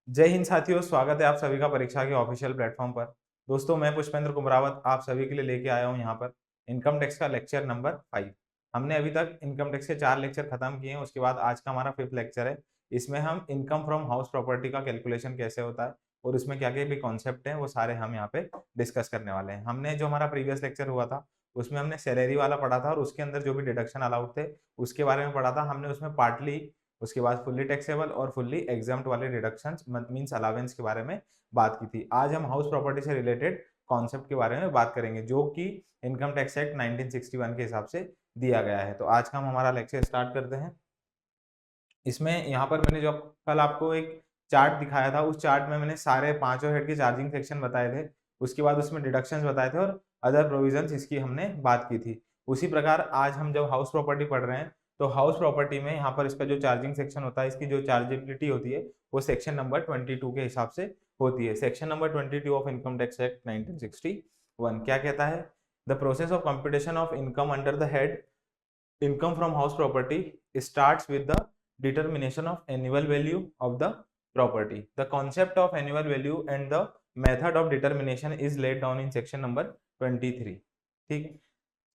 जय हिंद साथियों, स्वागत है आप सभी का परीक्षा के ऑफिशियल प्लेटफॉर्म पर। दोस्तों, मैं पुष्पेंद्र कुमरावत आप सभी के लिए लेके आया हूं यहाँ पर इनकम टैक्स का लेक्चर नंबर 5। हमने अभी तक इनकम टैक्स के 4 लेक्चर खत्म किए हैं। उसके बाद आज का हमारा 5th लेक्चर है। इसमें हम इनकम फ्रॉम हाउस प्रॉपर्टी का कैलकुलेशन कैसे होता है और उसमें क्या क्या भी कॉन्सेप्ट हैं वो सारे हम यहाँ पे डिस्कस करने वाले हैं। हमने जो हमारा प्रीवियस लेक्चर हुआ था उसमें हमने सैलरी वाला पढ़ा था और उसके अंदर जो भी डिडक्शन अलाउड थे उसके बारे में पढ़ा था हमने। उसमें पार्टली उसके बाद फुल्ली टैक्सेबल और फुल्ली एग्जाम्प्ट वाले डिडक्शंस मींस अलावेंस के बारे में बात की थी। आज हम हाउस प्रॉपर्टी से रिलेटेड कॉन्सेप्ट के बारे में बात करेंगे जो कि इनकम टैक्स एक्ट 1961 के हिसाब से दिया गया है। तो आज का हम हमारा लेक्चर स्टार्ट करते हैं। इसमें यहाँ पर मैंने जो कल आपको एक चार्ट दिखाया था उस चार्ट में मैंने सारे पांचों हेड के चार्जिंग सेक्शन बताए थे। उसके बाद उसमें डिडक्शंस बताए थे और अदर प्रोविजंस इसकी हमने बात की थी। उसी प्रकार आज हम जब हाउस प्रॉपर्टी पढ़ रहे हैं तो हाउस प्रॉपर्टी में यहाँ पर इसका जो चार्जिंग सेक्शन होता है, इसकी जो चार्जेबिलिटी होती है वो सेक्शन नंबर 22 के हिसाब से होती है। Section number 22 of income tax act 1961 क्या कहता है? The process of computation of income under the head income from house property starts with the determination of annual value of the property. The concept of annual value and the method of determination is laid down in section number 23। ठीक,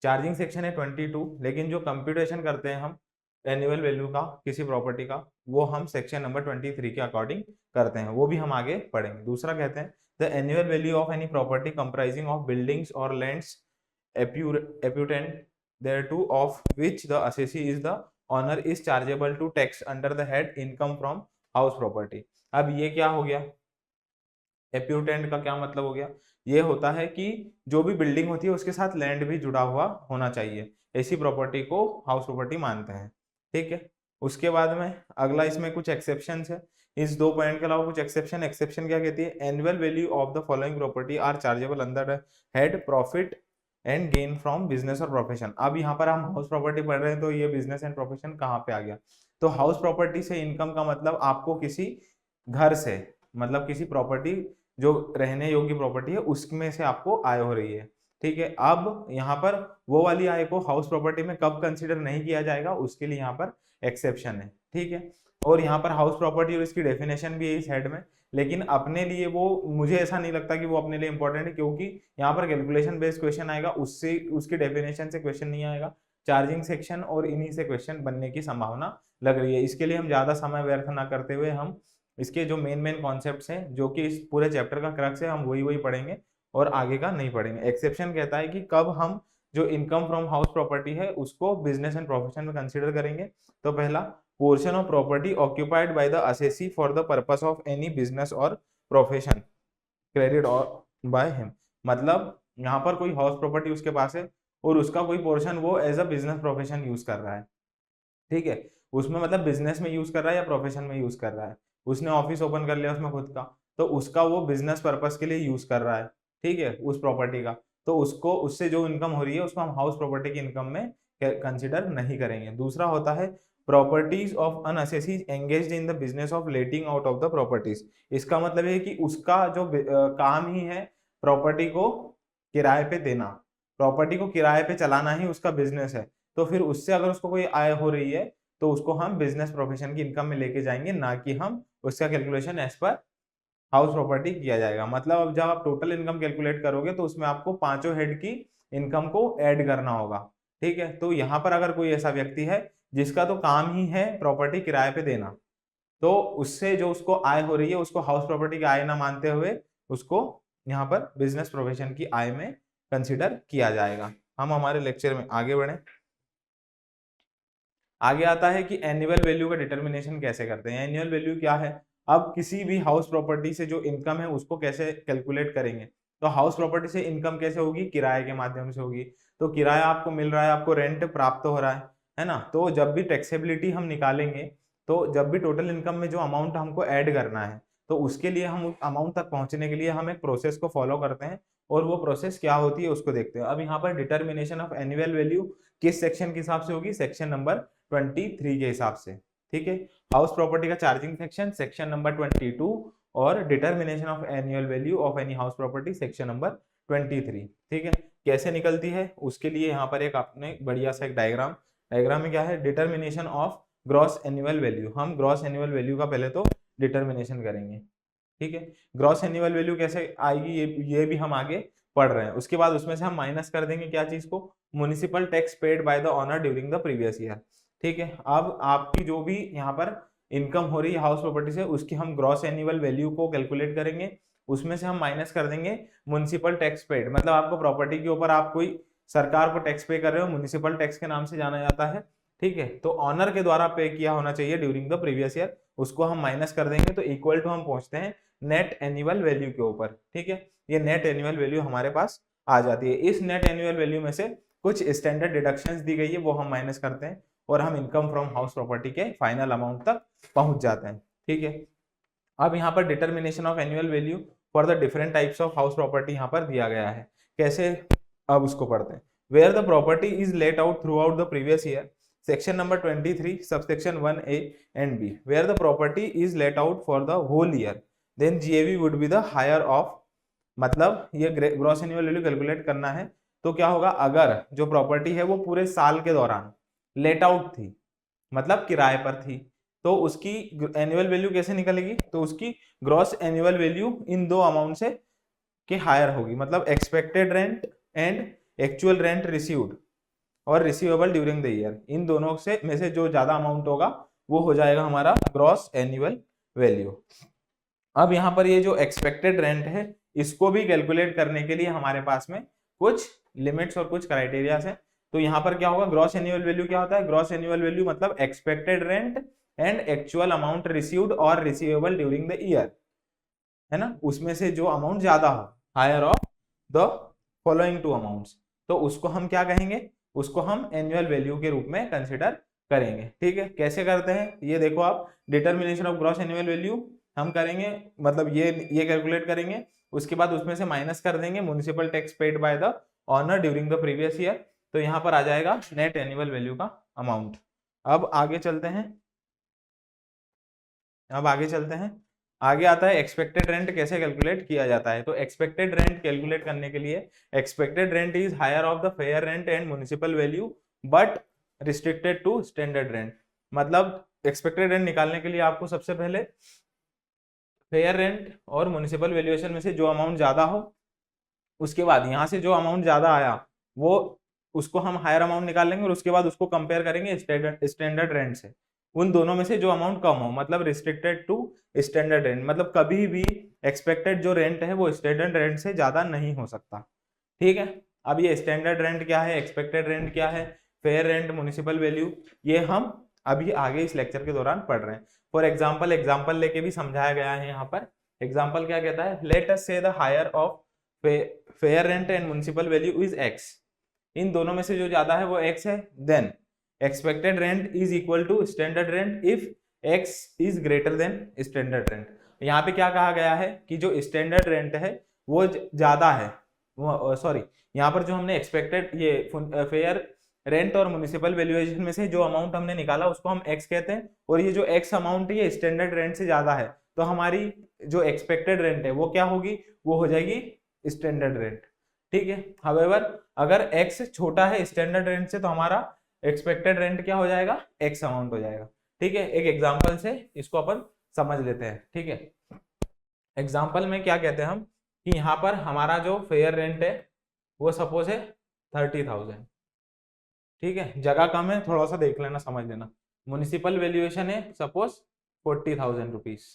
charging section है 22, लेकिन जो computation करते हैं हम annual value का किसी property का वो हम सेक्शन नंबर 23 के अकॉर्डिंग करते हैं। वो भी हम आगे पढ़ेंगे। दूसरा कहते हैं the annual value of any property comprising of buildings और lands एप्यूटेंट thereto of which the assessee is the owner is chargeable to tax under the head income from house property। अब ये क्या हो गया? एप्यूटेंट का क्या मतलब हो गया? ये होता है कि जो भी बिल्डिंग होती है उसके साथ लैंड भी जुड़ा हुआ होना चाहिए, ऐसी प्रॉपर्टी को हाउस प्रॉपर्टी मानते हैं। ठीक है। उसके बाद में अगला इसमें कुछ एक्सेप्शन है। इस 2 पॉइंट के अलावा कुछ एक्सेप्शन क्या कहती है? Annual value of the following property are chargeable under head profit and gain from business और प्रोफेशन। अब यहाँ पर हम हाउस प्रॉपर्टी पढ़ रहे हैं तो ये बिजनेस एंड प्रोफेशन कहाँ पे आ गया? तो हाउस प्रॉपर्टी से इनकम का मतलब आपको किसी घर से, मतलब किसी प्रॉपर्टी जो रहने योग्य प्रॉपर्टी है उसमें से आपको आय हो रही है। ठीक है। अब यहाँ पर वो वाली आय को हाउस प्रॉपर्टी में कब कंसीडर नहीं किया जाएगा उसके लिए यहाँ पर एक्सेप्शन है। ठीक है। और यहाँ पर हाउस प्रॉपर्टी और इसकी डेफिनेशन भी है इस हेड में, लेकिन अपने लिए वो मुझे ऐसा नहीं लगता कि वो अपने लिए इंपॉर्टेंट है, क्योंकि यहाँ पर कैलकुलेशन बेस्ड क्वेश्चन आएगा, उससे उसकी डेफिनेशन से क्वेश्चन नहीं आएगा। चार्जिंग सेक्शन और इन्हीं से क्वेश्चन बनने की संभावना लग रही है। इसके लिए हम ज्यादा समय व्यर्थ ना करते हुए हम इसके जो मेन कॉन्सेप्ट्स हैं जो कि इस पूरे चैप्टर का क्रक्स है हम वही पढ़ेंगे और आगे का नहीं पढ़ेंगे। एक्सेप्शन कहता है कि कब हम जो इनकम फ्रॉम हाउस प्रॉपर्टी है उसको बिजनेस एंड प्रोफेशन में कंसीडर करेंगे। तो पहला, portion of property occupied by the assessee for the purpose of any business और प्रोफेशन क्रेडिट और बाय हिम। मतलब यहाँ पर कोई हाउस प्रॉपर्टी उसके पास है और उसका कोई पोर्शन वो as a business profession use कर रहा है। ठीक है। उसमें मतलब बिजनेस में यूज कर रहा है या प्रोफेशन में यूज कर रहा है। उसने ऑफिस ओपन कर लिया उसमें खुद का, तो उसका वो बिजनेस पर्पस के लिए यूज कर रहा है। ठीक है, उस प्रॉपर्टी का, तो उसको उससे जो इनकम हो रही है उसको हम हाउस प्रॉपर्टी की इनकम में कंसिडर नहीं करेंगे। दूसरा होता है properties of an assessee engaged in the business of letting out of the properties. इसका मतलब है कि उसका जो काम ही है प्रॉपर्टी को किराए पे देना, प्रॉपर्टी को किराए पे चलाना ही उसका बिजनेस है। तो फिर उससे अगर उसको कोई आय हो रही है तो उसको हम बिजनेस प्रोफेशन की इनकम में लेके जाएंगे, ना कि हम उसका calculation as per house property किया जाएगा। मतलब अब जब आप टोटल इनकम कैलकुलेट करोगे तो उसमें आपको पांचों हेड की इनकम को ऐड करना होगा। ठीक है। तो यहाँ पर अगर कोई ऐसा व्यक्ति है जिसका तो काम ही है प्रॉपर्टी किराए पे देना, तो उससे जो उसको आय हो रही है उसको हाउस प्रॉपर्टी की आय ना मानते हुए उसको यहाँ पर बिजनेस प्रोफेशन की आय में कंसिडर किया जाएगा। हम हमारे लेक्चर में आगे बढ़े। आगे आता है कि एनुअल वैल्यू का डिटर्मिनेशन कैसे करते हैं। एनुअल वैल्यू क्या है? अब किसी भी हाउस प्रॉपर्टी से जो इनकम है उसको कैसे कैलकुलेट करेंगे? तो हाउस प्रॉपर्टी से इनकम कैसे होगी? किराए के माध्यम से होगी। तो किराया आपको मिल रहा है, आपको रेंट प्राप्त हो रहा है ना? तो जब भी टैक्सेबिलिटी हम निकालेंगे, तो जब भी टोटल इनकम में जो अमाउंट हमको ऐड करना है तो उसके लिए हम उस अमाउंट तक पहुंचने के लिए हम एक प्रोसेस को फॉलो करते हैं और वो प्रोसेस क्या होती है उसको देखते हैं। अब यहाँ पर डिटर्मिनेशन ऑफ एनुअल वैल्यू किस सेक्शन के हिसाब से होगी? सेक्शन नंबर 23 के हिसाब से। ठीक है। हाउस प्रॉपर्टी का चार्जिंग सेक्शन सेक्शन नंबर 22 और determination of annual value of any house property section number 23। ठीक है। कैसे निकलती है उसके लिए यहाँ पर एक आपने बढ़िया सा एक डायग्राम में क्या है? Determination of gross annual value. हम ग्रॉस एनुअल वैल्यू का पहले तो डिटर्मिनेशन करेंगे। ठीक है। ग्रॉस एनुअल वैल्यू कैसे आएगी ये भी हम आगे पढ़ रहे हैं। उसके बाद उसमें से हम माइनस कर देंगे क्या चीज को, municipal tax paid by the owner during the previous year. ठीक है, अब आपकी जो भी यहाँ पर इनकम हो रही है हाउस प्रॉपर्टी से उसकी हम ग्रॉस एनुअल वैल्यू को कैलकुलेट करेंगे, उसमें से हम माइनस कर देंगे म्युनिसिपल टैक्स पेड, मतलब आपको प्रॉपर्टी के ऊपर आप कोई सरकार को टैक्स पे कर रहे हो, म्युनिसिपल टैक्स के नाम से जाना जाता है। ठीक है, तो ऑनर के द्वारा पे किया होना चाहिए ड्यूरिंग द प्रीवियस ईयर, उसको हम माइनस कर देंगे तो इक्वल टू हम पहुंचते हैं नेट एनुअल वैल्यू के ऊपर। ठीक है, ये नेट एनुअल वैल्यू हमारे पास आ जाती है। इस नेट एनुअल वैल्यू में से कुछ स्टैंडर्ड डिडक्शंस दी गई है वो हम माइनस करते हैं और हम इनकम फ्रॉम हाउस प्रॉपर्टी के फाइनल अमाउंट तक पहुंच जाते हैं। ठीक है, अब यहाँ पर determination of annual value for the different types of house property यहाँ पर दिया गया है, कैसे, अब उसको पढ़ते हैं। Where the property is let out throughout the previous year, section number 23 subsection 1A and B, where the property is let out for the whole year, then GAV would be the higher of, मतलब ये gross annual value calculate करना है तो क्या होगा, अगर जो property है वो पूरे साल के दौरान लेट आउट थी, मतलब किराए पर थी, तो उसकी एनुअल वैल्यू कैसे निकलेगी, तो उसकी ग्रॉस एनुअल वैल्यू इन दो अमाउंट से के हायर होगी, मतलब expected rent and actual rent received और रिसीवेबल ड्यूरिंग द ईयर, इन दोनों से में से जो ज्यादा अमाउंट होगा वो हो जाएगा हमारा ग्रॉस एनुअल वैल्यू। अब यहाँ पर ये जो एक्सपेक्टेड रेंट है इसको भी कैलकुलेट करने के लिए हमारे पास में कुछ लिमिट्स और कुछ क्राइटेरिया है। तो यहाँ पर क्या होगा, ग्रॉस एनुअल वैल्यू क्या होता है, ग्रॉस एनुअल वैल्यू मतलब expected rent and actual amount received और रिसीवेबल ड्यूरिंग द ईयर, है ना, उसमें से जो अमाउंट ज्यादा हो, higher of the following two amounts, तो उसको हम क्या कहेंगे, उसको हम एनुअल वैल्यू के रूप में कंसिडर करेंगे। ठीक है, कैसे करते हैं ये देखो आप, determination of gross annual value हम करेंगे, मतलब ये कैलकुलेट करेंगे, उसके बाद उसमें से माइनस कर देंगे municipal tax paid by the owner during the previous year, तो यहाँ पर आ जाएगा नेट एनुअल वैल्यू का अमाउंट। अब आगे चलते हैं, आगे आता है एक्सपेक्टेड रेंट कैसे कैलकुलेट किया जाता है। तो एक्सपेक्टेड रेंट कैलकुलेट करने के लिए expected rent is higher of the fair rent and municipal value but restricted to standard rent, मतलब एक्सपेक्टेड रेंट निकालने के लिए आपको सबसे पहले फेयर रेंट और म्युनिसिपल वैल्यूएशन में से जो अमाउंट ज्यादा हो, उसके बाद यहाँ से जो अमाउंट ज्यादा आया वो उसको हम हायर अमाउंट निकाल लेंगे और उसके बाद उसको कंपेयर करेंगे स्टैंडर्ड रेंट से, उन दोनों में से जो अमाउंट कम हो, मतलब रिस्ट्रिक्टेड टू स्टैंडर्ड रेंट, मतलब कभी भी एक्सपेक्टेड जो रेंट है वो स्टैंडर्ड रेंट से ज्यादा नहीं हो सकता। ठीक है, अब ये स्टैंडर्ड रेंट क्या है, एक्सपेक्टेड रेंट क्या है, फेयर रेंट, म्युनिसिपल वैल्यू, ये हम अभी आगे इस लेक्चर के दौरान पढ़ रहे हैं। फॉर एग्जाम्पल लेके भी समझाया गया है यहाँ पर। एग्जाम्पल क्या कहता है, let us say the higher of fair rent and municipal value is x, इन दोनों में से जो ज्यादा है वो एक्स है, then expected rent is equal to standard rent if x is greater than standard rent. यहाँ पे क्या कहा गया है कि जो स्टैंडर्ड रेंट है वो ज्यादा है, सॉरी यहाँ पर जो हमने एक्सपेक्टेड ये फेयर रेंट और म्युनिसिपल वैल्यूएशन में से जो अमाउंट हमने निकाला उसको हम एक्स कहते हैं, और ये जो एक्स अमाउंट है ये स्टैंडर्ड रेंट से ज्यादा है, तो हमारी जो एक्सपेक्टेड रेंट है वो क्या होगी, वो हो जाएगी स्टैंडर्ड रेंट। ठीक है, हाउएवर अगर एक्स छोटा है स्टैंडर्ड रेंट से तो हमारा एक्सपेक्टेड रेंट क्या हो जाएगा, एक्स अमाउंट हो जाएगा। ठीक है, एक एग्जांपल से इसको अपन समझ लेते हैं। ठीक है, एग्जांपल में क्या कहते हैं हम कि यहाँ पर हमारा जो फेयर रेंट है वो सपोज है 30,000। ठीक है, जगह कम है, थोड़ा सा देख लेना, समझ लेना। म्युनिसिपल वैल्यूएशन है सपोज 40,000 रुपीज।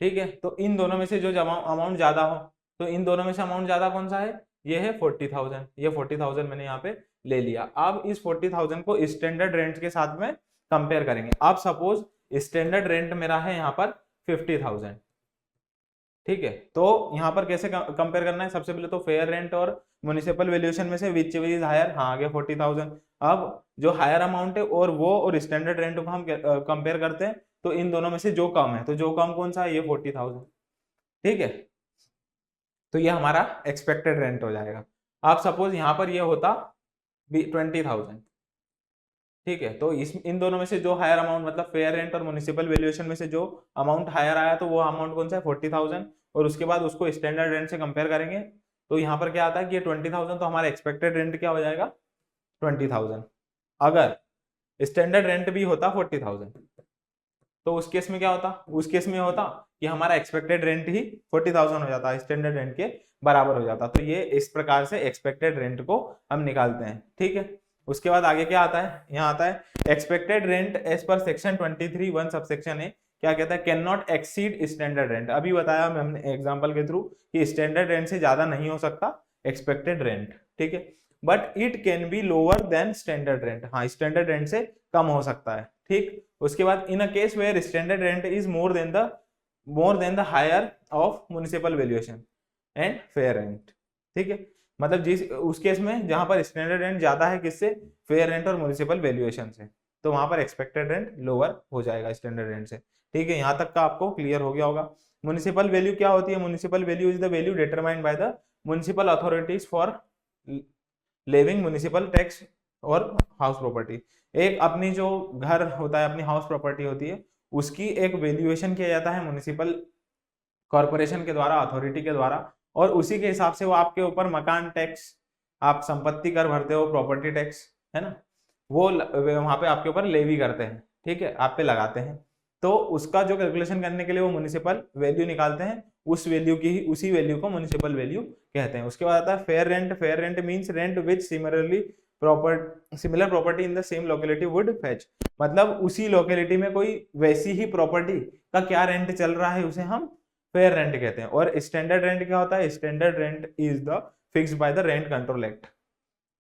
ठीक है, तो इन दोनों में से जो अमाउंट ज्यादा हो, तो इन दोनों में से अमाउंट ज्यादा कौन सा है, ये है 40,000, ये 40,000 मैंने यहाँ पे ले लिया। अब इस 40,000 को स्टैंडर्ड रेंट के साथ में कंपेयर करेंगे। अब सपोज स्टैंडर्ड रेंट मेरा है यहाँ पर 50,000। ठीक है, तो यहाँ पर कैसे कंपेयर करना है, सबसे पहले तो फेयर रेंट और म्युनिसिपल वैल्यूएशन में से विच इज हायर, हाँ आ गया 40,000। अब जो हायर अमाउंट है और वो और स्टैंडर्ड रेंट को हम कंपेयर करते हैं, तो इन दोनों में से जो कम है, तो जो कम कौन सा है, ये 40,000। ठीक है, तो ये हमारा एक्सपेक्टेड रेंट हो जाएगा। आप सपोज यहाँ पर ये होता 20,000। ठीक है, तो इन दोनों में से जो हायर अमाउंट, मतलब फेयर रेंट और म्युनिसिपल वैल्यूएशन में से जो अमाउंट हायर आया तो वो अमाउंट कौन सा है, 40,000, और उसके बाद उसको स्टैंडर्ड रेंट से कंपेयर करेंगे, तो यहाँ पर क्या आता है कि ये 20,000, तो हमारा एक्सपेक्टेड रेंट क्या हो जाएगा, 20,000। अगर स्टैंडर्ड रेंट भी होता 40,000, तो उस केस में क्या होता, उस केस में होता कि हमारा एक्सपेक्टेड रेंट ही 40,000 हो जाता, स्टैंडर्ड रेंट के बराबर हो जाता। तो ये इस प्रकार से एक्सपेक्टेड रेंट को हम निकालते हैं, ठीक है। उसके बाद आगे क्या आता है, यहाँ आता है expected rent as per section 23(1) subsection A क्या कहता है, can not exceed standard rent. अभी बताया हमने एग्जांपल के थ्रू कि स्टैंडर्ड रेंट से ज्यादा नहीं हो सकता एक्सपेक्टेड रेंट, ठीक है, but it can be lower than standard rent. हाँ, स्टैंडर्ड रेंट से कम हो सकता है, ठीक। उसके बाद in a case where standard rent is more than the higher of municipal valuation and fair rent, ठीक है। मतलब जिस उस केस में जहां पर स्टैंडर्ड रेंट ज्यादा है किससे, फेयर रेंट और म्युनिसिपल वैल्यूएशन से, तो वहां पर एक्सपेक्टेड रेंट लोअर हो जाएगा स्टैंडर्ड रेंट से, ठीक है। यहाँ तक का आपको क्लियर हो गया होगा। म्युनिसिपल वैल्यू क्या होती है, municipal value is the value determined by the municipal authorities for levying municipal tax और हाउस प्रॉपर्टी। एक अपनी जो घर होता है, अपनी हाउस प्रॉपर्टी होती है, उसकी एक वैल्यूएशन किया जाता है म्युनिसिपल कॉर्पोरेशन के द्वारा, अथॉरिटी के द्वारा, और उसी के हिसाब से वो आपके ऊपर मकान टैक्स, आप संपत्ति कर भरते हो, प्रॉपर्टी टैक्स है ना, वो वहां पे आपके ऊपर लेवी करते हैं, ठीक है, आप पे लगाते हैं। तो उसका जो कैलकुलेशन करने के लिए वो म्युनिसिपल वैल्यू निकालते हैं, उस वैल्यू की ही, उसी वैल्यू को म्युनिसिपल वैल्यू कहते हैं। उसके बाद आता है fair rent. Fair rent means rent which similar property in the same locality would fetch. मतलब उसी लोकेलिटी में कोई वैसी ही प्रॉपर्टी का क्या रेंट चल रहा है, उसे हम फेयर रेंट कहते हैं। और स्टैंडर्ड रेंट क्या होता है, standard rent is the fixed by the rent control act.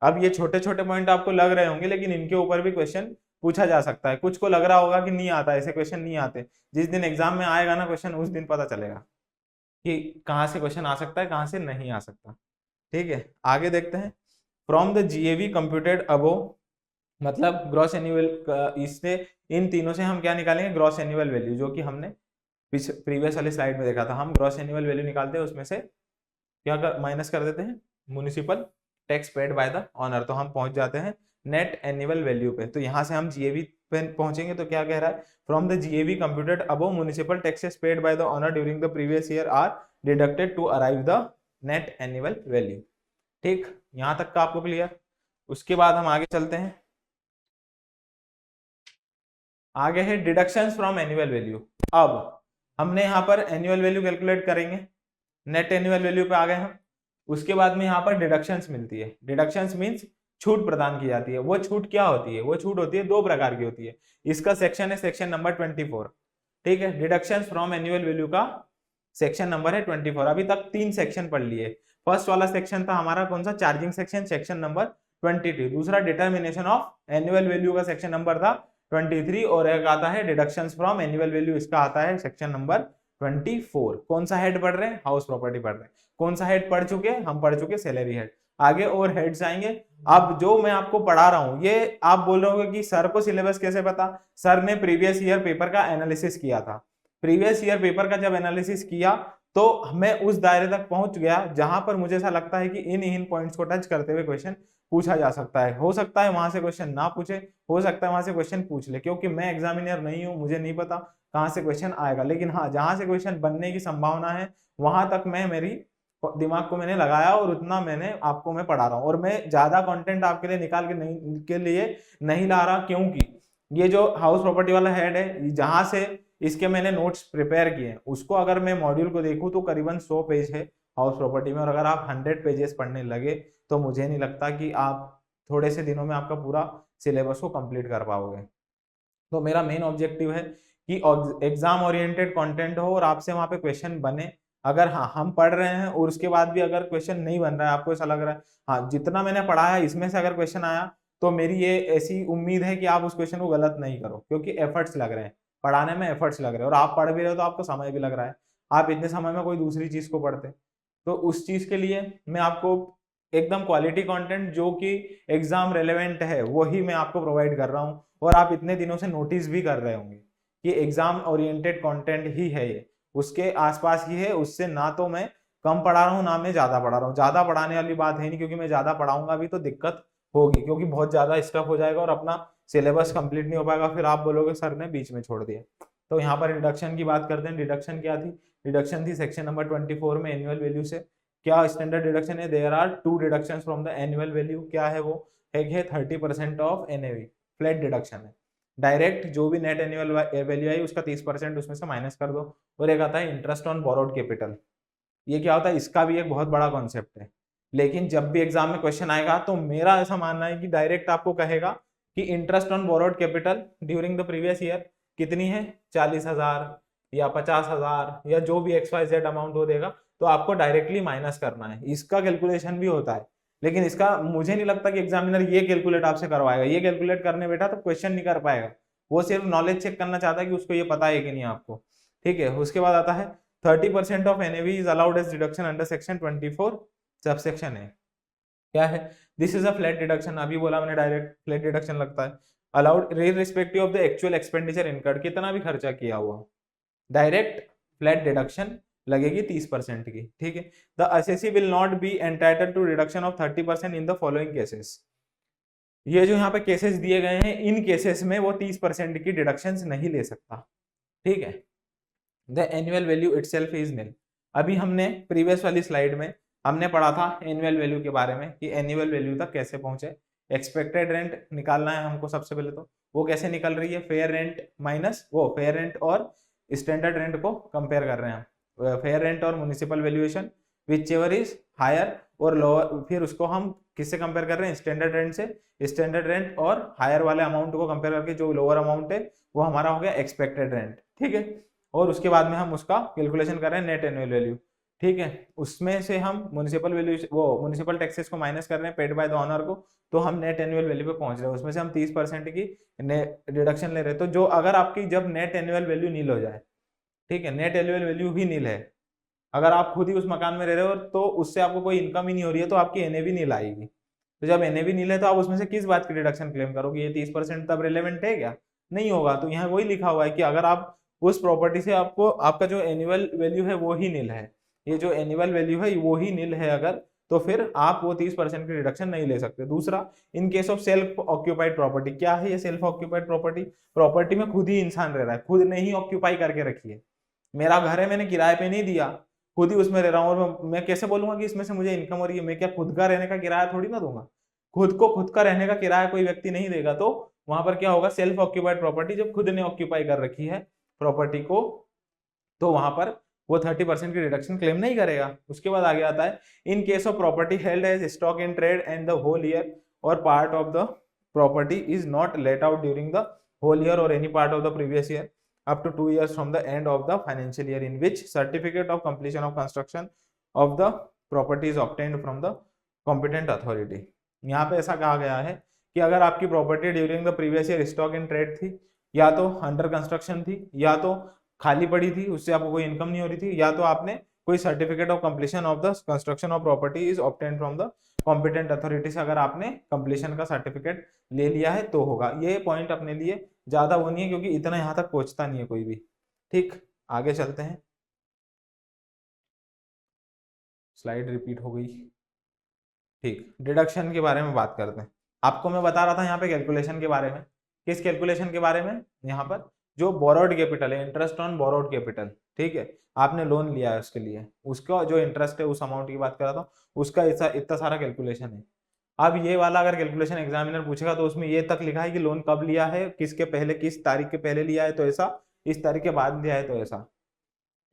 अब ये छोटे छोटे पॉइंट आपको लग रहे होंगे, लेकिन इनके ऊपर भी क्वेश्चन पूछा जा सकता है। कुछ को लग रहा होगा कि नहीं आता, ऐसे क्वेश्चन नहीं आते, जिस दिन एग्जाम में आएगा ना क्वेश्चन, उस दिन पता चलेगा कि कहाँ से क्वेश्चन आ सकता है, कहाँ से नहीं आ सकता, ठीक है। आगे देखते हैं। From the GAV computed above, मतलब ग्रॉस एनुअल, इससे इन तीनों से हम क्या निकालेंगे, ग्रॉस एनुअल वैल्यू, जो कि हमने प्रीवियस वाली स्लाइड में देखा था। हम ग्रॉस एनुअल वैल्यू निकालते हैं, उसमें से क्या माइनस कर देते हैं, municipal tax paid by the owner, तो हम पहुंच जाते हैं नेट एनुअल वैल्यू पे। तो यहां से हम जीएवी पे पहुंचेंगे, तो क्या कह रहा है, from the GAV computed above municipal taxes paid by the owner during the previous year are deducted to arrive the net annual value, ठीक। यहां तक का आपको क्लियर। उसके बाद हम आगे चलते हैं, आगे है डिडक्शंस फ्रॉम एनुअल वैल्यू। अब हमने यहाँ पर एनुअल वैल्यू कैलकुलेट करेंगे, नेट एनुअल वैल्यू पे आ गए हम। उसके बाद में यहाँ पर डिडक्शंस मिलती है। डिडक्शंस मींस छूट प्रदान की जाती है। वो छूट क्या होती है, वो छूट होती है दो प्रकार की होती है। इसका सेक्शन है सेक्शन नंबर 24, ठीक है। डिडक्शंस फ्रॉम एनुअल वैल्यू का सेक्शन नंबर है 24। अभी तक 3 सेक्शन पढ़ लिए। फर्स्ट वाला सेक्शन था हमारा कौन सा, चार्जिंग सेक्शन, सेक्शन नंबर 22। दूसरा डिटर्मिनेशन ऑफ एनुअल वैल्यू का सेक्शन नंबर था 23, और एक आता है डिडक्शंस फ्रॉम एनुअल वैल्यू, इसका आता है सेक्शन नंबर 24। कौन सा हेड पढ़ रहे हैं, हाउस प्रॉपर्टी पढ़ रहे हैं। कौन सा हेड पढ़ चुके, हम पढ़ चुके सैलरी हेड। आगे और हेड्स आएंगे। अब जो मैं आपको पढ़ा रहा हूं, ये आप बोल रहे होंगे कि सर को सिलेबस कैसे पता। सर ने प्रीवियस ईयर पेपर का एनालिसिस किया था। प्रीवियस ईयर पेपर का जब एनालिसिस किया, तो मैं उस दायरे तक पहुंच गया जहां पर मुझे ऐसा लगता है कि इन पॉइंट्स को टच करते हुए क्वेश्चन पूछा जा सकता है। हो सकता है वहां से क्वेश्चन ना पूछे, हो सकता है वहां से क्वेश्चन पूछ ले, क्योंकि मैं एग्जामिनर नहीं हूं, मुझे नहीं पता कहां से क्वेश्चन आएगा। लेकिन हाँ, जहां से क्वेश्चन बनने की संभावना है, वहां तक मैं मेरी दिमाग को मैंने लगाया, और उतना मैंने आपको मैं पढ़ा रहा हूँ। और मैं ज्यादा कंटेंट आपके लिए निकाल के लिए नहीं ला रहा, क्योंकि ये जो हाउस प्रॉपर्टी वाला हेड है, जहां से इसके मैंने नोट्स प्रिपेयर किए हैं, उसको अगर मैं मॉड्यूल को देखूं तो करीबन 100 पेज है हाउस प्रॉपर्टी में। और अगर आप 100 पेजेस पढ़ने लगे, तो मुझे नहीं लगता कि आप थोड़े से दिनों में आपका पूरा सिलेबस को कंप्लीट कर पाओगे। तो मेरा मेन ऑब्जेक्टिव है कि एग्जाम ओरिएंटेड कंटेंट हो और आपसे वहां पे क्वेश्चन बने। अगर हाँ, हम पढ़ रहे हैं और उसके बाद भी अगर क्वेश्चन नहीं बन रहा है, आपको ऐसा लग रहा है हाँ जितना मैंने पढ़ा है इसमें से अगर क्वेश्चन आया, तो मेरी ये ऐसी उम्मीद है कि आप उस क्वेश्चन को गलत नहीं करो, क्योंकि एफर्ट्स लग रहे हैं, पढ़ाने में एफर्ट्स लग रहे हैं, और आप पढ़ भी रहे हो तो आपको समय भी लग रहा है। आप इतने समय में कोई दूसरी चीज को पढ़ते, तो उस चीज के लिए मैं आपको एकदम क्वालिटी कंटेंट जो कि एग्जाम रेलेवेंट है, वही मैं आपको प्रोवाइड कर रहा हूँ। और आप इतने दिनों से नोटिस भी कर रहे होंगे कि एग्जाम ओरिएंटेड कंटेंट ही है ये, उसके आसपास ही है। उससे ना तो मैं कम पढ़ा रहा हूँ, ना मैं ज्यादा पढ़ा रहा हूँ। ज्यादा पढ़ाने वाली बात है नहीं, क्योंकि मैं ज्यादा पढ़ाऊंगा भी तो दिक्कत होगी, क्योंकि बहुत ज्यादा स्टफ हो जाएगा और अपना सिलेबस कंप्लीट नहीं हो पाएगा। फिर आप बोलोगे सर ने बीच में छोड़ दिया। तो यहाँ पर डिडक्शन की बात करते हैं। डिडक्शन क्या थी, डिडक्शन थी सेक्शन नंबर 24 में एनुअल वैल्यू से। क्या स्टैंडर्ड डिडक्शन है, there are 2 deductions from the annual value. क्या है वो, एक है 30% ऑफ एनएवी, फ्लैट डिडक्शन है। डायरेक्ट जो भी नेट एनुअल वैल्यू आई उसका 30% उसमें से माइनस कर दो। और एक आता है इंटरेस्ट ऑन बोरोड कैपिटल। ये क्या होता है, इसका भी एक बहुत बड़ा कॉन्सेप्ट है, लेकिन जब भी एग्जाम में क्वेश्चन आएगा तो मेरा ऐसा मानना है कि डायरेक्ट आपको कहेगा कि interest on borrowed capital during the previous year कितनी है, 40,000 या 50,000 या जो भी XYZ अमाउंट हो देगा, तो आपको डायरेक्टली माइनस करना है। इसका कैलकुलेशन भी होता है, लेकिन इसका मुझे नहीं लगता कि एग्जामिनर ये कैलकुलेट आपसे करवाएगा। ये कैलकुलेट करने बैठा तो क्वेश्चन नहीं कर पाएगा, वो सिर्फ नॉलेज चेक करना चाहता है कि उसको ये पता है कि नहीं आपको। ठीक है, उसके बाद आता है 30% of NAV is allowed as deduction under section 24 subsection है। क्या है, this is a flat deduction. अभी बोला मैंने डायरेक्ट फ्लैट डिडक्शन लगता है। Allowed respective of the actual expenditure incurred, कितना भी खर्चा किया हुआ, डायरेक्ट फ्लैट डिडक्शन लगेगी 30% की। ठीक है, the assessee will not be entitled to deduction of 30% in the following cases. ये जो यहाँ पे केसेस दिए गए हैं, इन केसेस में वो 30% की डिडक्शंस नहीं ले सकता। ठीक है, the annual value itself is निल। अभी हमने प्रीवियस वाली स्लाइड में हमने पढ़ा था एनुअल वैल्यू के बारे में कि एनुअल वैल्यू तक कैसे पहुंचे। एक्सपेक्टेड रेंट निकालना है हमको सबसे पहले, तो वो कैसे निकल रही है, फेयर रेंट माइनस वो फेयर रेंट और स्टैंडर्ड रेंट को कंपेयर कर रहे हैं। फेयर रेंट और municipal valuation whichever is higher और लोअर, फिर उसको हम किससे कंपेयर कर रहे हैं, स्टैंडर्ड रेंट से। स्टैंडर्ड रेंट और हायर वाले अमाउंट को कंपेयर करके जो लोअर अमाउंट है वो हमारा हो गया एक्सपेक्टेड रेंट। ठीक है, और उसके बाद में हम उसका कैलकुलेशन कर रहे हैं नेट एनुअल वैल्यू। ठीक है, उसमें से हम म्युनिसिपल वैल्यू वो म्युनिसिपल टैक्सेस को माइनस कर रहे हैं पेड बाय द ओनर को, तो हम नेट एनुअल वैल्यू पे पहुंच रहे हैं। उसमें से हम 30% की डिडक्शन ले रहे हैं। तो जो अगर आपकी जब नेट एनुअल वैल्यू नील हो जाए, ठीक है, नेट एनुअल वैल्यू ही नील है, अगर आप खुद ही उस मकान में रह रहे हो तो उससे आपको कोई इनकम ही नहीं हो रही है, तो आपकी NAV नील आएगी। तो जब NAV नील है तो आप उसमें से किस बात की डिडक्शन क्लेम करोगे, ये 30% तब रिलेवेंट है क्या, नहीं होगा। तो यहाँ वही लिखा हुआ है कि अगर आप उस प्रॉपर्टी से आपको आपका जो एनुअल वैल्यू है वो ही नील है, ये जो एनुअल वैल्यू है वो ही नील है अगर, तो फिर आप वो 30% की डिडक्शन नहीं ले सकते। दूसरा, इन case of self occupied property, क्या है ये सेल्फ ऑक्यूपाइड प्रॉपर्टी, प्रॉपर्टी में खुद ही इंसान रह रहा है, खुद ने ही ऑक्यूपाई करके रखी है। मेरा घर है, मैंने किराए पे नहीं दिया, खुद ही उसमें रह रहा हूँ, और मैं कैसे बोलूंगा कि इसमें से मुझे इनकम हो रही है। मैं क्या खुद का रहने का किराया थोड़ी ना दूंगा, खुद को खुद का रहने का किराया कोई व्यक्ति नहीं देगा। तो वहां पर क्या होगा, सेल्फ ऑक्यूपाइड प्रॉपर्टी जब खुद ने ऑक्यूपाई कर रखी है प्रॉपर्टी को, तो वहां पर वो 30% की रिडक्शन क्लेम नहीं करेगा। उसके बाद आगे आता है in case of property held as stock in trade and the whole year और part of the property is not let out during the whole year और any part of the previous year up to 2 years from the end of the financial year in which certificate of completion of construction of the property is obtained from the competent authority। यहाँ पे ऐसा कहा गया है कि अगर आपकी property during the previous year stock in trade थी, या तो अंडर कंस्ट्रक्शन थी, या तो खाली पड़ी थी, उससे आपको कोई इनकम नहीं हो रही थी, या तो आपने कोई certificate of completion of the construction of property is obtained from the competent authority से अगर आपने कंप्लीशन का सर्टिफिकेट ले लिया है तो होगा। ये पॉइंट अपने लिए ज्यादा वो नहीं है क्योंकि इतना यहाँ तक पहुंचता नहीं है कोई भी। ठीक, आगे चलते हैं। स्लाइड रिपीट हो गई। ठीक, डिडक्शन के बारे में बात करते हैं। आपको मैं बता रहा था यहाँ पे कैलकुलेशन के बारे में। किस कैलकुलेशन के बारे में, यहाँ पर जो बोरोड कैपिटल है, इंटरेस्ट ऑन बोरोड कैपिटल। ठीक है, आपने लोन लिया है उसके लिए, उसका जो इंटरेस्ट है उस अमाउंट की बात कर रहा था, उसका इतना सारा कैलकुलेशन है। अब ये वाला अगर कैलकुलेशन एग्जामिनर पूछेगा तो उसमें ये तक लिखा है कि लोन कब लिया है, किसके पहले, किस तारीख के पहले लिया है तो ऐसा, इस तारीख के बाद लिया है तो ऐसा।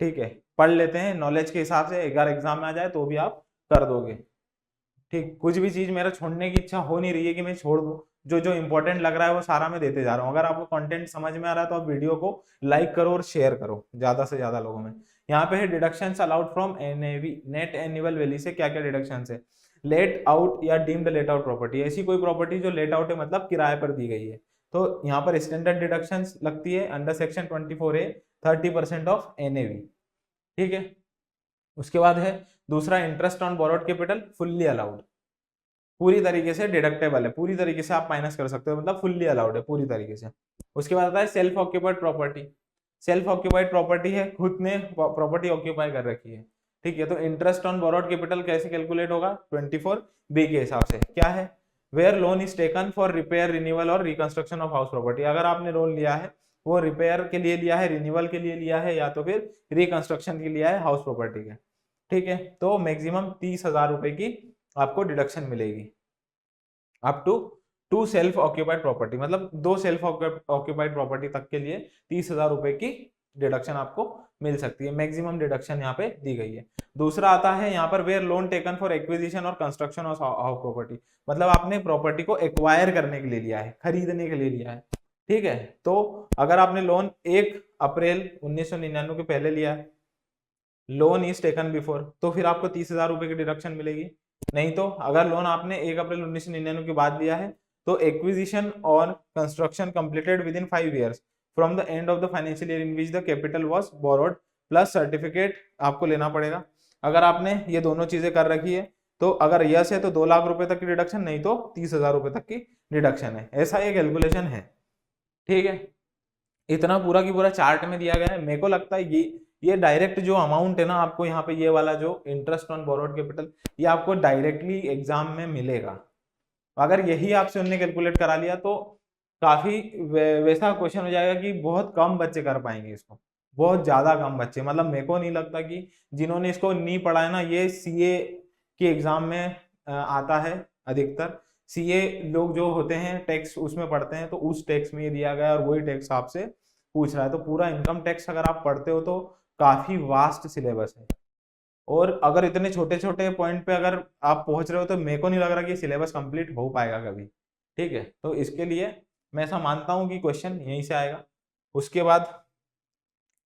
ठीक है, पढ़ लेते हैं नॉलेज के हिसाब से, अगर एग्जाम में आ जाए तो भी आप कर दोगे। ठीक, कुछ भी चीज मेरा छोड़ने की इच्छा हो नहीं रही है कि मैं छोड़ दूं, जो जो इंपॉर्टेंट लग रहा है वो सारा मैं देते जा रहा हूँ। अगर आपको कंटेंट समझ में आ रहा है तो आप वीडियो को लाइक करो और शेयर करो ज्यादा से ज्यादा लोगों में। यहाँ पे है deductions allowed from NAV, net annual value से क्या क्या डिडक्शंस है। लेट आउट या डीम्ड लेट आउट प्रॉपर्टी, ऐसी कोई प्रॉपर्टी जो लेट आउट है मतलब किराए पर दी गई है, तो यहाँ पर स्टैंडर्ड डिडक्शंस लगती है under section 24A 30% of NAV। ठीक है, उसके बाद है दूसरा interest on borrowed capital fully allowed, पूरी तरीके से डिडक्टेबल है, पूरी तरीके से आप माइनस कर सकते हो, मतलब फुल्ली अलाउड है पूरी तरीके से। उसके बाद आता है self occupied property. Self occupied property है, खुद ने प्रॉपर्टी ऑक्यूपाई कर रखी है। ठीक है, तो इंटरेस्ट ऑन बोरोड कैपिटल कैसे कैलकुलेट होगा, 24B के हिसाब से। क्या है, where loan is taken for repair, renewal और रिकंस्ट्रक्शन ऑफ हाउस प्रॉपर्टी। अगर आपने लोन लिया है वो रिपेयर के लिए लिया है, रिन्यूअल के लिए लिया है, या तो फिर रिकंस्ट्रक्शन के लिया है हाउस प्रॉपर्टी के। ठीक है, तो मैक्सिमम 30,000 रुपए की आपको डिडक्शन मिलेगी up to two self occupied property, मतलब 2 सेल्फ ऑक्यूपाइड प्रॉपर्टी तक के लिए 30,000 रुपए की डिडक्शन आपको मिल सकती है। मैक्सिमम डिडक्शन यहाँ पे दी गई है। दूसरा आता है यहाँ पर where loan taken for acquisition और कंस्ट्रक्शन ऑफ प्रॉपर्टी, मतलब आपने प्रॉपर्टी को एक्वायर करने के लिए लिया है, खरीदने के लिए लिया है, ठीक है। तो अगर आपने लोन 1 अप्रैल 1999 के पहले लिया है, लोन इज टेकन बिफोर, तो फिर आपको 30,000 रुपए की डिडक्शन मिलेगी। नहीं तो अगर लोन आपने 1 अप्रैल 1999 के बाद लिया है तो एक्विजिशन और construction completed with in 5 years from the end of the financial year in which the capital was borrowed plus certificate आपको लेना पड़ेगा। अगर आपने ये दोनों चीजें कर रखी है तो अगर यस है तो 2 लाख रुपए तक की डिडक्शन, नहीं तो 30,000 रुपए तक की डिडक्शन है। ऐसा ये कैलकुलेशन है, ठीक है। इतना पूरा की पूरा चार्ट में दिया गया है। मेरे को लगता है ये डायरेक्ट जो अमाउंट है ना आपको यहाँ पे, ये वाला जो इंटरेस्ट ऑन बोरोड कैपिटल, ये आपको डायरेक्टली एग्जाम में मिलेगा। अगर यही आपसे उन्होंने कैलकुलेट करा लिया तो काफी वैसा क्वेश्चन हो जाएगा कि बहुत कम बच्चे कर पाएंगे इसको, बहुत ज्यादा कम बच्चे। मतलब मेरे को नहीं लगता कि जिन्होंने इसको नहीं पढ़ा है ना, ये सीए के एग्जाम में आता है अधिकतर। सीए लोग जो होते हैं टैक्स उसमें पढ़ते हैं, तो उस टैक्स में ये दिया गया और वही टैक्स आपसे पूछ रहा है। तो पूरा इनकम टैक्स अगर आप पढ़ते हो तो काफी वास्ट सिलेबस है। और अगर इतने छोटे छोटे पॉइंट पे अगर आप पहुंच रहे हो तो मेरे को नहीं लग रहा कि सिलेबस कंप्लीट हो पाएगा कभी, ठीक है। तो इसके लिए मैं ऐसा मानता हूं कि क्वेश्चन यहीं से आएगा। उसके बाद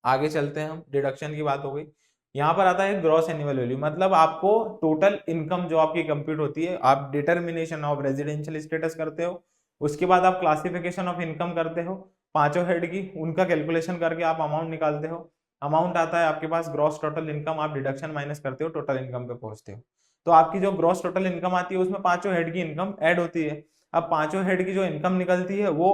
आगे चलते हैं हम, डिडक्शन की बात हो गई। यहाँ पर आता है ग्रॉस एनुअल वैल्यू, मतलब आपको टोटल इनकम जो आपकी कंप्यूट होती है, आप डिटर्मिनेशन ऑफ रेजिडेंशियल स्टेटस करते हो, उसके बाद आप क्लासिफिकेशन ऑफ इनकम करते हो, 5 हेड की उनका कैलकुलेशन करके आप अमाउंट निकालते हो। अमाउंट आता है आपके पास ग्रॉस टोटल इनकम, आप डिडक्शन माइनस करते हो, टोटल इनकम पे पहुंचते हो। तो आपकी जो ग्रॉस टोटल इनकम आती है उसमें 5 हेड की इनकम ऐड होती है। अब 5 हेड की जो इनकम निकलती है वो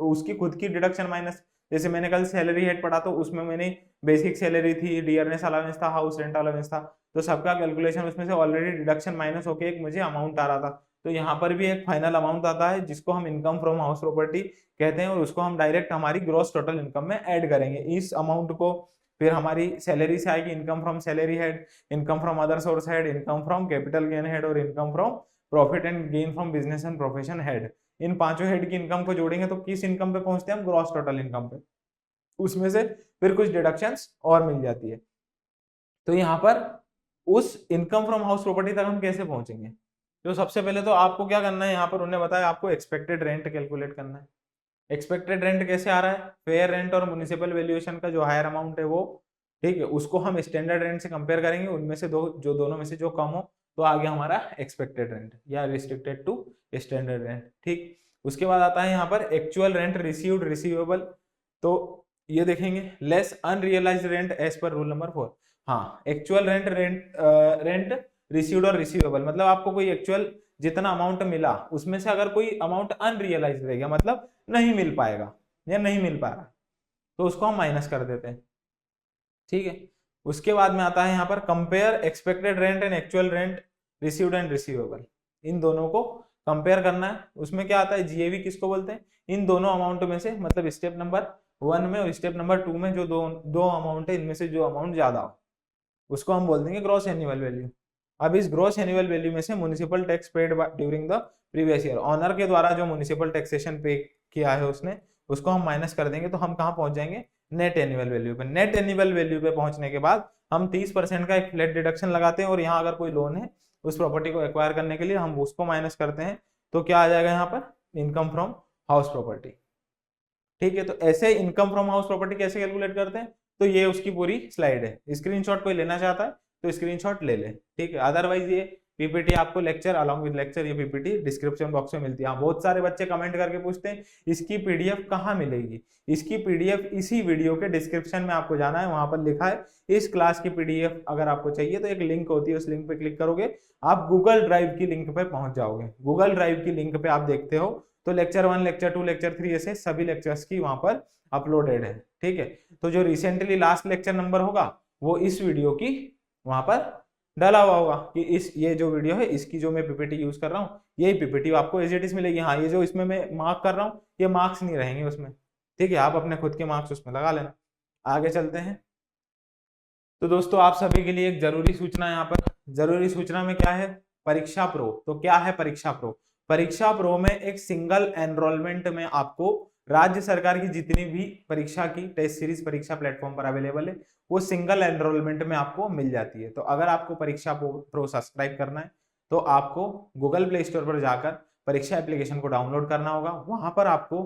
उसकी खुद की डिडक्शन माइनस, जैसे मैंने कल सैलरी हेड पढ़ा तो उसमें मैंने बेसिक सैलरी थी, डियरनेस अलाउंस था, हाउस रेंट अलाउंस था, तो सबका कैलकुलेशन उसमें से ऑलरेडी डिडक्शन माइनस होके एक मुझे अमाउंट आ रहा था। तो यहाँ पर भी एक फाइनल अमाउंट आता है जिसको हम इनकम फ्रॉम हाउस प्रॉपर्टी कहते हैं, और उसको हम डायरेक्ट हमारी ग्रॉस टोटल इनकम में ऐड करेंगे। इस अमाउंट को फिर हमारी सैलरी से आएगी, income from salary head, income from other source head, income from capital gain head और income from profit and gain from business and profession head. इन 5 हेड की इनकम को जोड़ेंगे तो किस इनकम पे पहुंचते हैं हम? ग्रॉस टोटल इनकम पे। उसमें से फिर कुछ डिडक्शंस और मिल जाती है। तो यहाँ पर उस इनकम फ्रॉम हाउस प्रॉपर्टी तक हम कैसे पहुंचेंगे? तो सबसे पहले तो आपको क्या करना है, यहाँ पर उन्होंने बताया आपको एक्सपेक्टेड रेंट कैलकुलेट करना है। एक्सपेक्टेड रेंट कैसे आ रहा है? फेयर रेंट और म्युनिसिपल वैल्यूएशन का जो हायर अमाउंट है वो, ठीक है, उसको हम स्टैंडर्ड रेंट से कंपेयर करेंगे, उनमें से दोनों में से जो कम हो तो आ गया हमारा एक्सपेक्टेड रेंट या रिस्ट्रिक्टेड टू स्टैंडर्ड रेंट, ठीक। उसके बाद आता है यहाँ पर एक्चुअल रेंट रिसीव्ड रिसीवेबल, तो ये देखेंगे less unrealised rent as per rule number 4। हाँ, एक्चुअल रेंट रिसीव्ड और रिसीवेबल, मतलब आपको कोई एक्चुअल जितना अमाउंट मिला उसमें से अगर कोई अमाउंट अनरियलाइज रह गया, मतलब नहीं मिल पाएगा या नहीं मिल पा रहा, तो उसको हम माइनस कर देते हैं, ठीक है। उसके बाद में आता है यहाँ पर compare expected rent and actual rent received and receivable, इन दोनों को कंपेयर करना है। उसमें क्या आता है? जीएवी किसको बोलते हैं? इन दोनों अमाउंट में से, मतलब स्टेप नंबर 1 में और स्टेप नंबर 2 में जो दो अमाउंट है, इनमें से जो अमाउंट ज्यादा हो उसको हम बोल देंगे ग्रॉस एनुअल वैल्यू। अब इस ग्रॉस एनुअल वैल्यू में से municipal tax paid during the previous year, owner के द्वारा जो म्युनिसिपल टैक्सेशन पे किया है उसने, उसको हम माइनस कर देंगे, तो हम कहाँ पहुंच जाएंगे? नेट एनुअल वैल्यू पे। नेट एनुअल वैल्यू पे पहुंचने के बाद हम 30% का एक फ्लैट डिडक्शन लगाते हैं, और यहाँ अगर कोई लोन है उस प्रॉपर्टी को एक्वायर करने के लिए हम उसको माइनस करते हैं, तो क्या आ जाएगा यहाँ पर? इनकम फ्रॉम हाउस प्रॉपर्टी, ठीक है। तो ऐसे इनकम फ्रॉम हाउस प्रॉपर्टी कैसे कैलकुलेट करते हैं? तो ये उसकी पूरी स्लाइड है, स्क्रीनशॉट कोई लेना चाहता है तो स्क्रीनशॉट ले ले, ठीक है। अदरवाइज ये पीपीटी आपको लेक्चर अलॉन्ग विद लेक्चर, ये पीपीटी डिस्क्रिप्शन बॉक्स में मिलती है। बहुत सारे बच्चे कमेंट करके पूछते हैं इसकी पीडीएफ कहाँ मिलेगी? इसकी पीडीएफ इसी वीडियो के डिस्क्रिप्शन में आपको जाना है, वहां पर लिखा है इस क्लास की पीडीएफ अगर आपको चाहिए तो एक लिंक होती है, उस लिंक पे क्लिक करोगे आप गूगल ड्राइव की लिंक पे पहुंच जाओगे। गूगल ड्राइव की लिंक पे आप देखते हो तो लेक्चर 1, लेक्चर 2, लेक्चर 3 ऐसे सभी लेक्चर्स की वहां पर अपलोडेड है, ठीक है। तो जो रिसेंटली लास्ट लेक्चर नंबर होगा वो इस वीडियो की वहां पर डाला हुआ होगा कि ये जो वीडियो है इसकी जो मैं पीपीटी यूज कर रहा हूँ यही पीपीटी आपको एज इट इज मिलेगी। हाँ, ये जो इसमें मैं मार्क कर रहा हूँ ये मार्क्स नहीं रहेंगे उसमें, ठीक है, आप अपने खुद के मार्क्स उसमें लगा लेना। आगे चलते हैं। तो दोस्तों आप सभी के लिए एक जरूरी सूचना यहाँ पर, जरूरी सूचना में क्या है? परीक्षा प्रो। तो क्या है परीक्षा प्रो? परीक्षा प्रो में एक सिंगल एनरोलमेंट में आपको राज्य सरकार की जितनी भी परीक्षा की टेस्ट सीरीज परीक्षा प्लेटफॉर्म पर अवेलेबल है वो सिंगल एनरोलमेंट में आपको मिल जाती है। तो अगर आपको परीक्षा प्रो सब्सक्राइब करना है तो आपको गूगल प्ले स्टोर पर जाकर परीक्षा एप्लीकेशन को डाउनलोड करना होगा। वहां पर आपको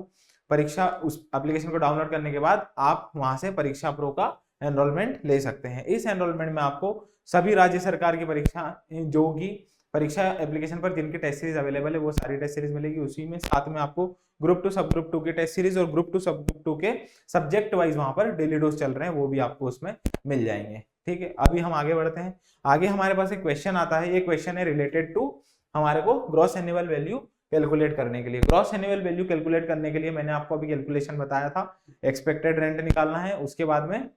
परीक्षा उस एप्लीकेशन को डाउनलोड करने के बाद आप वहां से परीक्षा प्रो का एनरोलमेंट ले सकते हैं। इस एनरोलमेंट में आपको सभी राज्य सरकार की परीक्षा जो कि परीक्षा एप्लीकेशन पर जिनकी टेस्ट सीरीज अवेलेबल है वो सारी टेस्ट सीरीज मिलेगी। उसी में साथ में आपको ग्रुप टू सब ग्रुप टू की टेस्ट सीरीज और ग्रुप टू सब ग्रुप टू के सब्जेक्ट वाइज वहां पर डेली डोज चल रहे हैं वो भी आपको उसमें मिल जाएंगे। ठीक है, अभी हम आगे बढ़ते हैं। आगे हमारे पास एक क्वेश्चन आता है, ये क्वेश्चन है रिलेटेड टू हमारे को ग्रॉस एनुअल वैल्यू कैलकुलेट करने के लिए। ग्रॉस एनुअल वैल्यू कैलकुलेट करने के लिए मैंने आपको अभी कैलकुलेशन बताया था, एक्सपेक्टेड रेंट निकालना है, उसके बाद में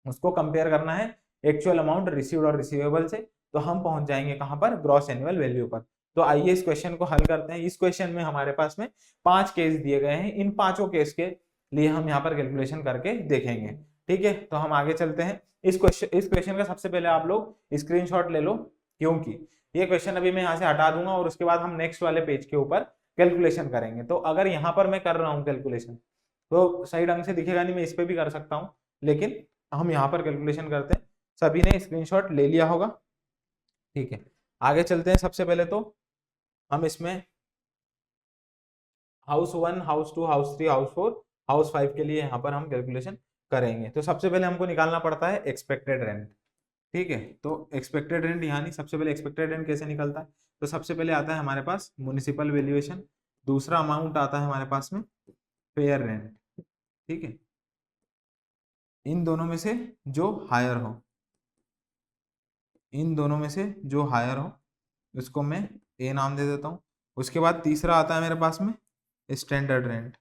उसको कंपेयर करना है एक्चुअल अमाउंट रिसीव्ड और रिसीवेबल से। तो हम पहुंच जाएंगे कहां पर, ग्रॉस एनुअल वैल्यू पर। तो आइए इस क्वेश्चन को हल करते हैं। इस क्वेश्चन में हमारे पास में 5 केस दिए गए हैं, इन पांचों केस के लिए हम यहाँ पर कैलकुलेशन करके देखेंगे। ठीक है, तो हम आगे चलते हैं। इस क्वेश्चन का सबसे पहले आप लोग स्क्रीनशॉट ले लो, क्योंकि ये क्वेश्चन अभी मैं यहाँ से हटा दूंगा और उसके बाद हम नेक्स्ट वाले पेज के ऊपर कैलकुलेशन करेंगे। तो अगर यहाँ पर मैं कर रहा हूँ कैलकुलेशन तो सही ढंग से दिखेगा नहीं, मैं इस पे भी कर सकता हूँ, लेकिन हम यहाँ पर कैलकुलेशन करते हैं। सभी ने स्क्रीनशॉट ले लिया होगा। ठीक है, आगे चलते हैं। सबसे पहले तो हम इसमें house 1, house 2, house 3, house 4, house 5 के लिए यहाँ पर हम कैलकुलेशन करेंगे। तो सबसे पहले हमको निकालना पड़ता है एक्सपेक्टेड रेंट। ठीक है, तो एक्सपेक्टेड रेंट यानी सबसे पहले एक्सपेक्टेड रेंट कैसे निकलता है, तो सबसे पहले आता है हमारे पास म्युनिसिपल वैल्यूएशन, दूसरा अमाउंट आता है हमारे पास में फेयर रेंट। ठीक है, इन दोनों में से जो हायर हो, इन दोनों में से जो हायर हो उसको मैं ए नाम दे देता हूँ। उसके बाद तीसरा आता है मेरे पास में स्टैंडर्ड रेंट।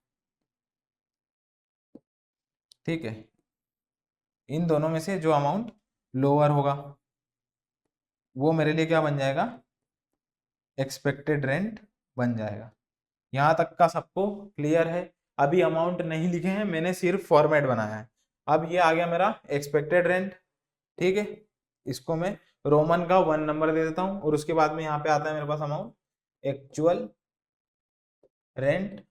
ठीक है, इन दोनों में से जो अमाउंट लोअर होगा वो मेरे लिए क्या बन जाएगा, एक्सपेक्टेड रेंट बन जाएगा। यहाँ तक का सबको क्लियर है? अभी अमाउंट नहीं लिखे हैं, मैंने सिर्फ फॉर्मेट बनाया है। अब ये आ गया मेरा एक्सपेक्टेड रेंट। ठीक है, इसको मैं रोमन का 1 नंबर दे देता हूँ और उसके बाद में यहाँ पे आता है मेरे पास अमाउंट एक्चुअल रेंट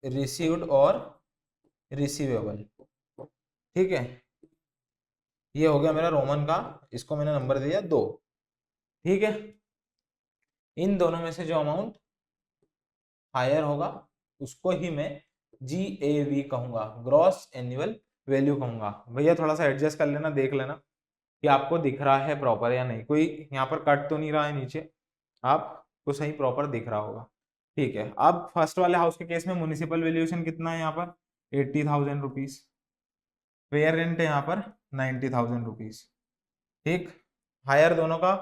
रिसीव्ड और रिसीवेबल। ठीक है, ये हो गया मेरा रोमन का, इसको मैंने नंबर दिया 2। ठीक है, इन दोनों में से जो अमाउंट हायर होगा उसको ही मैं GAV कहूंगा, ग्रॉस एनुअल वैल्यू कहूंगा। भैया थोड़ा सा एडजस्ट कर लेना, देख लेना कि आपको दिख रहा है प्रॉपर या नहीं, कोई यहाँ पर कट तो नहीं रहा है नीचे, आपको सही प्रॉपर दिख रहा होगा। ठीक है, अब फर्स्ट वाले हाउस के केस में म्युनिसिपल वैल्यूएशन कितना है यहाँ पर 80,000 रुपीज, फेयर रेंट है यहाँ पर 90,000 रुपीज। ठीक, हायर दोनों का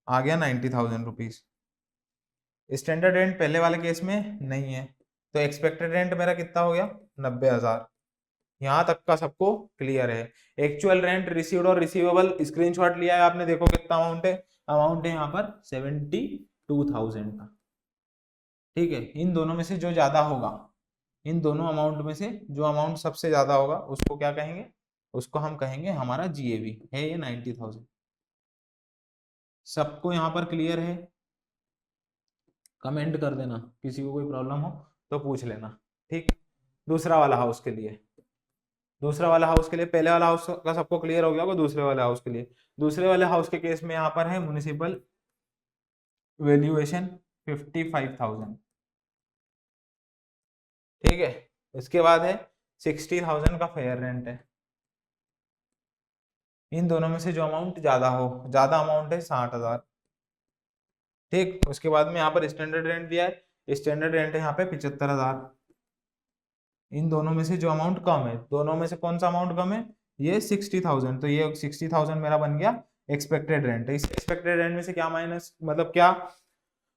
आ गया 90,000 रुपीज। स्टैंडर्ड रेंट पहले वाले केस में नहीं है, तो एक्सपेक्टेड रेंट मेरा कितना हो गया 90,000। यहाँ तक का सबको क्लियर है। एक्चुअल रेंट रिसीव्ड और रिसीवेबल स्क्रीनशॉट लिया है आपने, देखो कितना अमाउंट है, अमाउंट है यहाँ पर 72,000 का। ठीक है, इन दोनों में से जो ज्यादा होगा, इन दोनों अमाउंट में से जो अमाउंट सबसे ज्यादा होगा उसको क्या कहेंगे, उसको हम कहेंगे हमारा GAV है ये 90,000। सबको यहाँ पर क्लियर है? कमेंट कर देना, किसी को कोई प्रॉब्लम हो तो पूछ लेना। ठीक, दूसरा वाला हाउस के लिए, दूसरा वाला हाउस के लिए, पहले वाला हाउस का सबको क्लियर हो गया होगा, दूसरे वाले हाउस के लिए, दूसरे वाले हाउस के केस में यहाँ पर है म्युनिसिपल वैल्यूएशन 55,000। ठीक है, इसके बाद है 60,000 का फेयर रेंट है। इन दोनों में से जो अमाउंट ज्यादा हो, ज्यादा अमाउंट है 60,000। ठीक, उसके बाद में यहाँ पर स्टैंडर्ड रेंट दिया है, स्टैंडर्ड रेंट है यहाँ पे 75,000। इन दोनों में से जो अमाउंट कम है, दोनों में से कौन सा अमाउंट कम है, ये 60,000, तो ये 60,000 मेरा बन गया एक्सपेक्टेड रेंट। इस एक्सपेक्टेड रेंट में से क्या माइनस, मतलब क्या,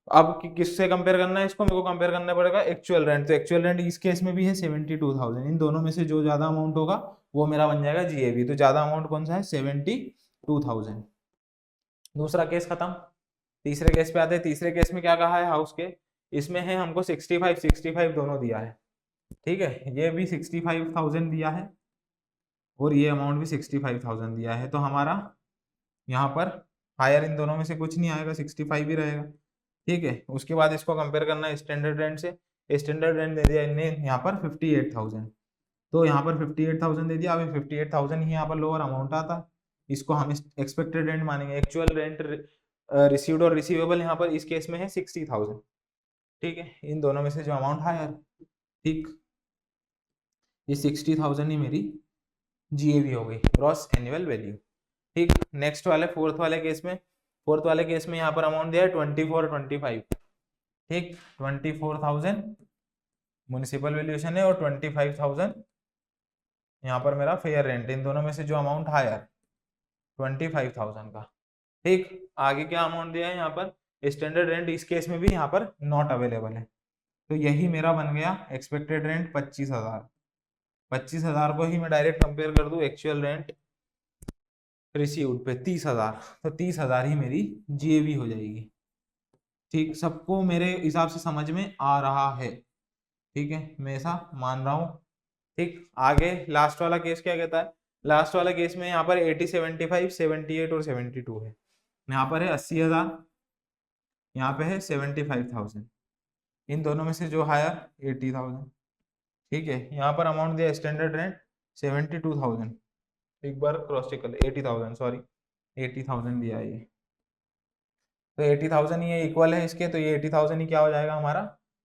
अब किससे कंपेयर करना है इसको, मेरे को कंपेयर करना पड़ेगा एक्चुअल रेंट। तो एक्चुअल रेंट इस केस में भी है 72,000। इन दोनों में से जो ज्यादा अमाउंट होगा वो मेरा बन जाएगा GAV। तो ज्यादा अमाउंट कौन सा है, 72,000। दूसरा केस खत्म। तीसरे केस पे आते हैं। तीसरे केस में क्या कहा है हाउस के, इसमें है हमको 65 दोनों दिया है। ठीक है, ये भी 65,000 दिया है और ये अमाउंट भी 65,000 दिया है। तो हमारा यहाँ पर हायर इन दोनों में से कुछ नहीं आएगा, 65 ही रहेगा। ठीक है, उसके बाद इसको कंपेयर करना है स्टैंडर्ड रेंट से। स्टैंडर्ड रेंट दे दिया इनने यहाँ पर 58,000, तो यहाँ पर 58,000 दे दिया। अब 58,000 ही यहाँ पर लोअर अमाउंट आता है, इसको हम एक्सपेक्टेड रेंट मानेंगे। एक्चुअल रेंट रिसीव्ड और रिसीवेबल यहाँ पर इस केस में है 60,000। ठीक है, इन दोनों में से जो अमाउंट हायर, ठीक, ये 60,000 ही मेरी जीएवी हो गई, ग्रॉस एनुअल वैल्यू। ठीक, नेक्स्ट वाले फोर्थ वाले केस में यहाँ पर अमाउंट दिया है 2425। ठीक, 24,000 म्युनिसिपल वैल्यूएशन है और 25,000 यहाँ पर मेरा फेयर रेंट। इन दोनों में से जो अमाउंट हायर 25,000 का। ठीक, आगे क्या अमाउंट दिया है यहाँ पर स्टैंडर्ड रेंट, इस केस में भी यहाँ पर नॉट अवेलेबल है, तो यही मेरा बन गया एक्सपेक्टेड रेंट 25,000। 25,000 को ही मैं डायरेक्ट कंपेयर कर दूं एक्चुअल रेंट रिसीव्ड पे 30,000, तो 30,000 ही मेरी जीएवी हो जाएगी। ठीक, सबको मेरे हिसाब से समझ में आ रहा है? ठीक है, मैं ऐसा मान रहा हूँ। ठीक, आगे लास्ट वाला केस क्या कहता है? लास्ट वाला केस में यहाँ पर 80, 75, 78 और 72 है। यहाँ पर है 80,000, यहाँ पे है 75,000, इन दोनों में से जो हायर 80,000। ठीक है, यहाँ पर अमाउंट दिया स्टैंडर्ड रेंट 72,000, एक बार क्रॉस चेक कर ले, 80,000 सॉरी 80,000 दिया है ये, तो 80,000 ये इक्वल है इसके, तो ये 80,000 ही क्या हो जाएगा हमारा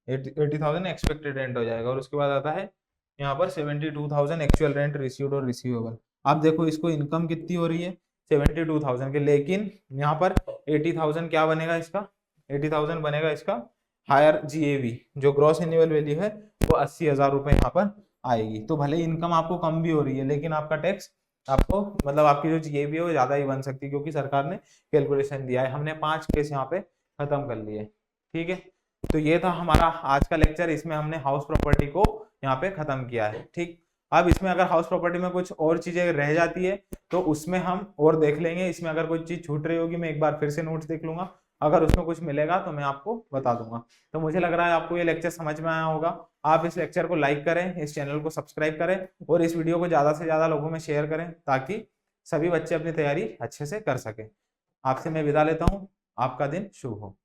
80,000 एक्सपेक्टेड रेंट हो जाएगा। और उसके बाद आता है यहाँ पर 72,000 एक्चुअल रेंट रिसीव्ड और रिसीवेबल। अब देखो इसको इनकम कितनी हो रही है 72,000 के, लेकिन यहाँ पर 80,000 क्या बनेगा इसका, 80,000 बनेगा इसका हायर जीएवी, जो ग्रॉस एनुअल वैल्यू है वो 80,000 रुपए यहाँ पर आएगी। तो भले इनकम आपको कम भी हो रही है, लेकिन आपका टैक्स आपको मतलब आपकी जो जीएवी है वो ज्यादा ही बन सकती है, क्योंकि सरकार ने कैलकुलेशन दिया है। हमने 5 केस यहाँ पे खत्म कर लिए। ठीक है, तो ये था हमारा आज का लेक्चर, इसमें हमने हाउस प्रॉपर्टी को यहाँ पे खत्म किया है। ठीक, अब इसमें अगर हाउस प्रॉपर्टी में कुछ और चीजें रह जाती है तो उसमें हम और देख लेंगे। इसमें अगर कोई चीज छूट रही होगी मैं एक बार फिर से नोट्स देख लूंगा, अगर उसमें कुछ मिलेगा तो मैं आपको बता दूंगा। तो मुझे लग रहा है आपको ये लेक्चर समझ में आया होगा। आप इस लेक्चर को लाइक करें, इस चैनल को सब्सक्राइब करें और इस वीडियो को ज्यादा से ज्यादा लोगों में शेयर करें, ताकि सभी बच्चे अपनी तैयारी अच्छे से कर सके। आपसे मैं विदा लेता हूँ, आपका दिन शुभ हो।